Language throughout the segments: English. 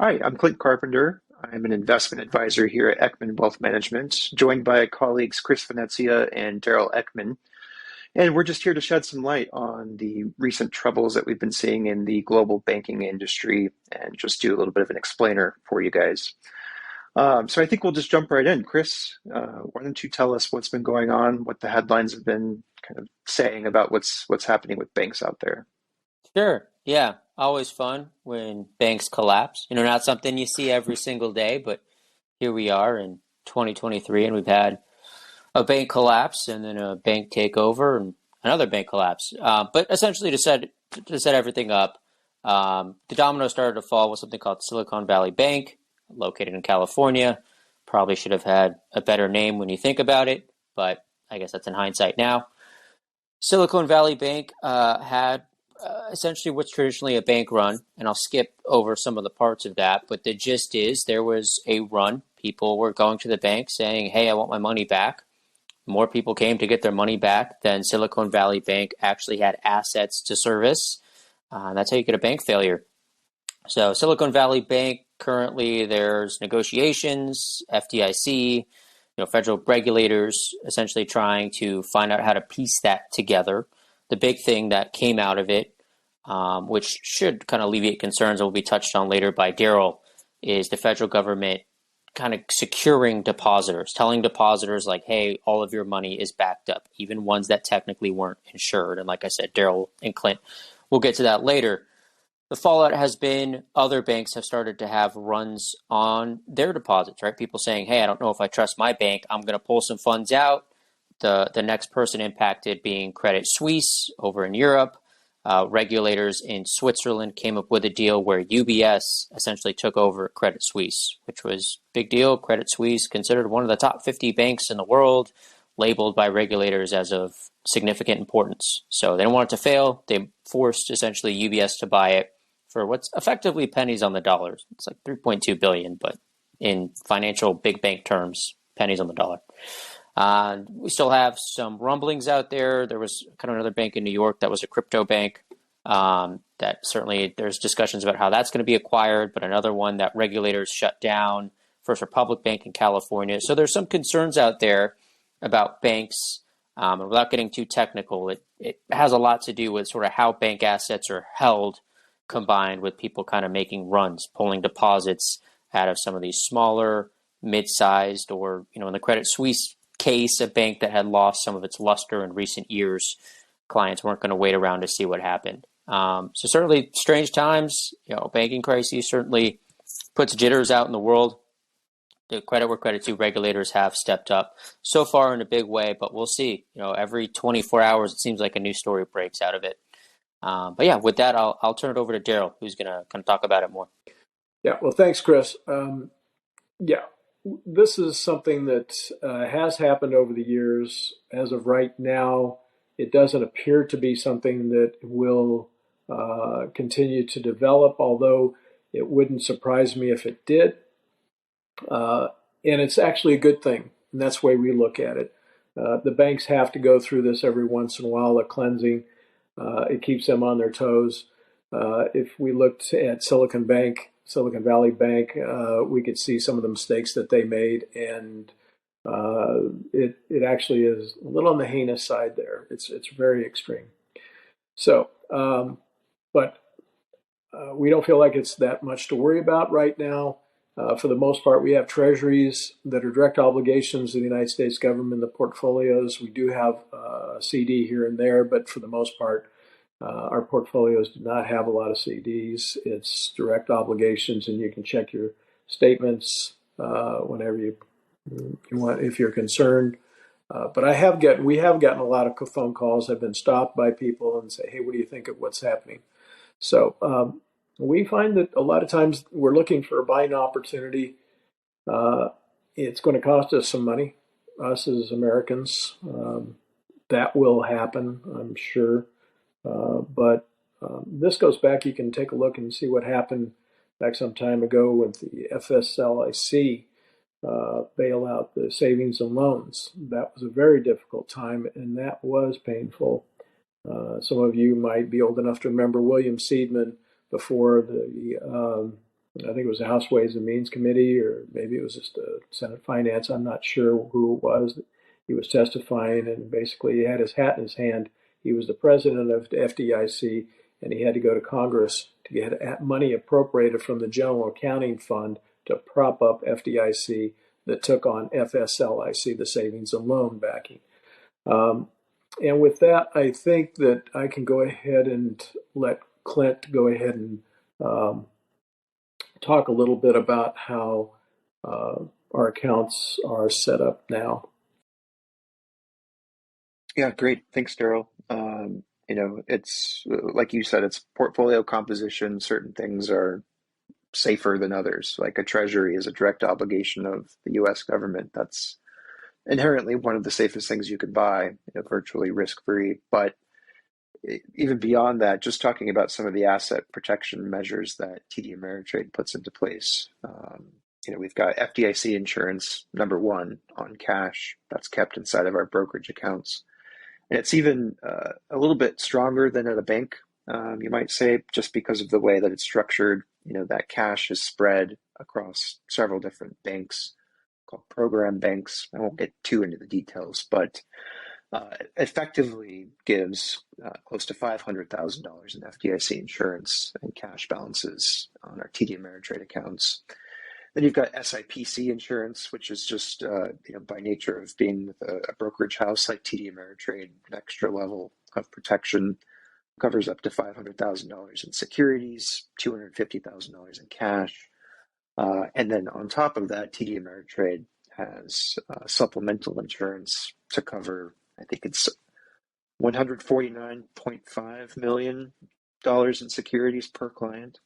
Hi, I'm Clint Carpenter. I'm an investment advisor here at Eckman Wealth Management, joined by colleagues Kris Venezia and Daryl Eckman. And we're just here to shed some light on the recent troubles that we've been seeing in the global banking industry and just do a little bit of an explainer for you guys. So I think we'll just jump right in. Kris, why don't you tell us what's been going on, what the headlines have been kind of saying about what's happening with banks out there? Sure. Yeah. Always fun when banks collapse. Not something you see every single day, but here we are in 2023, and we've had a bank collapse and then a bank takeover and another bank collapse. But essentially, to set everything up, the domino started to fall with something called Silicon Valley Bank, located in California. Probably should have had a better name when you think about it, but I guess that's in hindsight now. Silicon Valley Bank had essentially what's traditionally a bank run, and I'll skip over some of the parts of that, but the gist is there was a run. People were going to the bank saying, hey, I want my money back. More people came to get their money back than Silicon Valley Bank actually had assets to service. That's how you get a bank failure. So Silicon Valley Bank, currently there's negotiations, FDIC, federal regulators essentially trying to find out how to piece that together. The big thing that came out of it, which should kind of alleviate concerns that will be touched on later by Daryl, is the federal government kind of securing depositors, telling depositors like, hey, all of your money is backed up, even ones that technically weren't insured. And like I said, Daryl and Clint, we'll get to that later. The fallout has been other banks have started to have runs on their deposits, right? People saying, hey, I don't know if I trust my bank. I'm going to pull some funds out. The next person impacted being Credit Suisse over in Europe. Regulators in Switzerland came up with a deal where UBS essentially took over Credit Suisse, which was a big deal. Credit Suisse considered one of the top 50 banks in the world, labeled by regulators as of significant importance. So they didn't want it to fail. They forced essentially UBS to buy it for what's effectively pennies on the dollar. It's like 3.2 billion, but in financial big bank terms, pennies on the dollar. We still have some rumblings out there. There was kind of another bank in New York that was a crypto bank. That certainly there's discussions about how that's going to be acquired, but another one that regulators shut down, First Republic Bank in California. So there's some concerns out there about banks. And without getting too technical, it has a lot to do with sort of how bank assets are held, combined with people kind of making runs, pulling deposits out of some of these smaller, mid-sized, or, in the Credit Suisse case, a bank that had lost some of its luster in recent years. Clients weren't going to wait around to see what happened. So certainly strange times. Banking crisis certainly puts jitters out in the world. The credit where credit's due, regulators have stepped up so far in a big way, but we'll see. Every 24 hours, it seems like a new story breaks out of it. But yeah, with that, I'll turn it over to Daryl, who's going to kind of talk about it more. Yeah, well, thanks, Kris. Yeah, this is something that has happened over the years. As of right now, it doesn't appear to be something that will continue to develop, although it wouldn't surprise me if it did. And it's actually a good thing, and that's the way we look at it. The banks have to go through this every once in a while, a cleansing. It keeps them on their toes. If we looked at Silicon Valley Bank, we could see some of the mistakes that they made, and it actually is a little on the heinous side there. It's very extreme. So, but we don't feel like it's that much to worry about right now. For the most part, we have treasuries that are direct obligations of the United States government, the portfolios. We do have a CD here and there, but for the most part, our portfolios do not have a lot of CDs. It's direct obligations, and you can check your statements whenever you want if you're concerned. But we have gotten a lot of phone calls. I've been stopped by people and say, "Hey, what do you think of what's happening?" So we find that a lot of times we're looking for a buying opportunity. It's going to cost us some money, us as Americans. That will happen, I'm sure. But this goes back, you can take a look and see what happened back some time ago with the FSLIC bailout, the savings and loans. That was a very difficult time, and that was painful. Some of you might be old enough to remember William Seidman before the I think it was the House Ways and Means Committee, or maybe it was just Senate Finance. I'm not sure who it was. He was testifying, and basically he had his hat in his hand. He was the president of the FDIC, and he had to go to Congress to get money appropriated from the General Accounting Fund to prop up FDIC that took on FSLIC, the Savings and Loan Backing. And with that, I think that I can go ahead and let Clint go ahead and talk a little bit about how our accounts are set up now. Yeah, great. Thanks, Daryl. It's like you said, it's portfolio composition. Certain things are safer than others. Like a treasury is a direct obligation of the U.S. government. That's inherently one of the safest things you could buy, virtually risk-free. But even beyond that, just talking about some of the asset protection measures that TD Ameritrade puts into place. We've got FDIC insurance, number one, on cash that's kept inside of our brokerage accounts. And it's even a little bit stronger than at a bank, you might say, just because of the way that it's structured. That cash is spread across several different banks called program banks. I won't get too into the details, but effectively gives close to $500,000 in FDIC insurance and cash balances on our TD Ameritrade accounts. Then you've got SIPC insurance, which is just by nature of being with a brokerage house like TD Ameritrade, an extra level of protection. Covers up to $500,000 in securities, $250,000 in cash. And then on top of that, TD Ameritrade has supplemental insurance to cover, I think it's $149.5 million in securities per client,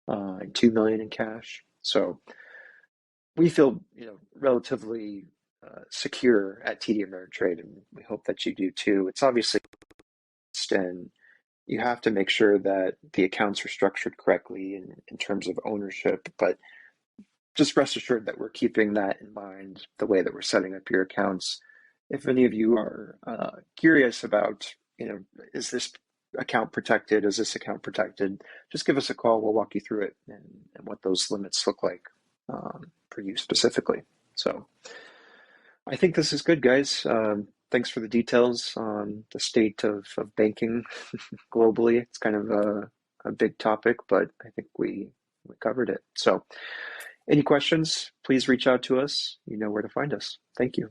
and $2 million in cash. So we feel, relatively secure at TD Ameritrade, and we hope that you do too. It's obviously, and you have to make sure that the accounts are structured correctly in terms of ownership, but just rest assured that we're keeping that in mind the way that we're setting up your accounts. If any of you are curious about, is this account protected? Is this account protected? Just give us a call. We'll walk you through it and what those limits look like for you specifically. So I think this is good, guys. Thanks for the details on the state of banking globally. It's kind of a big topic, but I think we covered it. So any questions, please reach out to us. You know where to find us. Thank you.